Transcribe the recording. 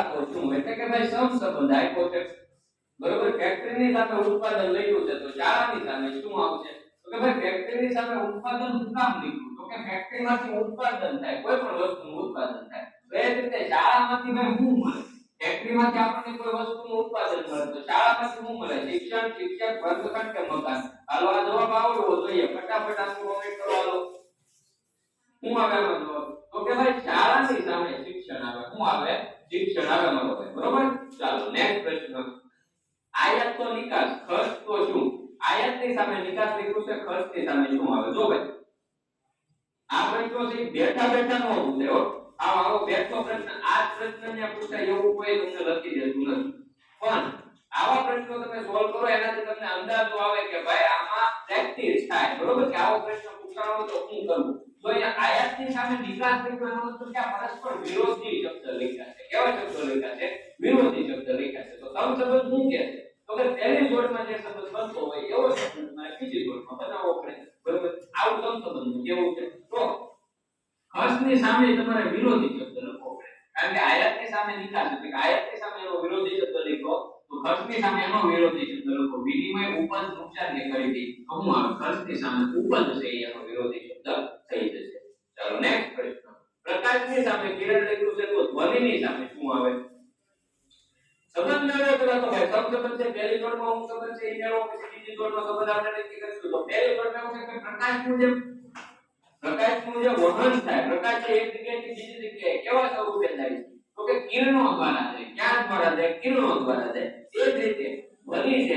શાળા તો શું એટલે કે ભાઈ સમસંબંધ આપ્યો છે બરોબર ફેક્ટરીની સામે ઉત્પાદન લખ્યું છે તો શાળાની સામે શું આવશે તો કે ભાઈ ફેક્ટરીની સામે ઉત્પાદન શું કામ લખ્યું તો કે ફેક્ટરીમાંથી ઉત્પાદન થાય કોઈ પણ વસ્તુનું ઉત્પાદન થાય તો એ રીતે શાળામાંથી ભાઈ શું મળે ફેક્ટરીમાંથી આપણને કોઈ વસ્તુનું ઉત્પાદન મળે તો શાળામાંથી શું મળે શિક્ષણ શિક્ષક વર્ગખંડ કે મકાન હાલો આ જવાબ આવડવો જોઈએ ફટાફટ આનું કોમેન્ટ કરો હાલો શું આવે આનો જવાબ તો કે ભાઈ શાળાની સામે શિક્ષણ આવે શું આવે શિક્ષણ આવે મારો ભાઈ બરોબર ચાલો નેક્સ્ટ પ્રશ્ન આયાત તો નિકાસ ખર્ચ તો શું આયાતની સામે નિકાસ લખ્યું છે ખર્ચની સામે શું આવે જો ભાઈ આ પ્રશ્નો છે બેઠા બેઠા નો પૂછે હો આવો બેઠો પ્રશ્ન આ પ્રશ્નને પૂછાય એવું કોઈ તમને લખી દેતું નથી પણ આવા પ્રશ્નો તમે સોલ્વ કરો એનાથી તમને અંદાજો આવે કે ભાઈ આમાં પ્રેક્ટિસ થાય બરોબર કે આવો પ્રશ્ન પૂછાણો તો શું કરવું તો અહીંયા આયાતની સામે નિકાસ લખ્યો એનો મતલબ કે આ પરસ્પર વિરોધી શબ્દ લખ્યા છે કેવા શબ્દો લખ્યા છે વિરોધી શબ્દ લખ્યા છે તો સમસંબંધ શું કહે છે તો કે પહેલી જોડમાં જે શબ્દ બનતો હોય એવો શબ્દ તમારે બીજી જોડમાં બનાવવો પડે બરોબર આવું સમસંબંધ કેવું છે તો ખર્ચની સામે તમારે વિરોધી શબ્દ લખવો પડે કારણ કે આયાતની સામે નિકાસ એટલે કે આયાતની સામે એનો વિરોધી શબ્દ લખો તો ખર્ચની સામે એનો વિરોધી શબ્દ લખો વિનિમય ઉપજ નુકસાન કે ખરીદી તો હું આવે ખર્ચની સામે ઉપજ છે એનો વિરોધી શબ્દ થઈ જશે ચાલો નેક્સ્ટ પ્રશ્ન પ્રકાશની સામે કિરણ લખ્યું છે તો ધ્વનિની સામે શું આવે સંબંધ મેળવો પેલા તો ભાઈ સમસંબંધ છે પહેલી જોડમાં હું સંબંધ છે એ મેળવો પછી બીજી જોડમાં સંબંધ આપણે નક્કી કરીશું તો પહેલી જોડમાં એવું છે કે પ્રકાશનું જે વહન થાય પ્રકાશ છે એક જગ્યાએથી બીજી જગ્યાએ કેવા સ્વરૂપે જાય તો કે કિરણો દ્વારા જાય ક્યાં દ્વારા જાય કિરણો દ્વારા જાય એ જ રીતે ધ્વનિ છે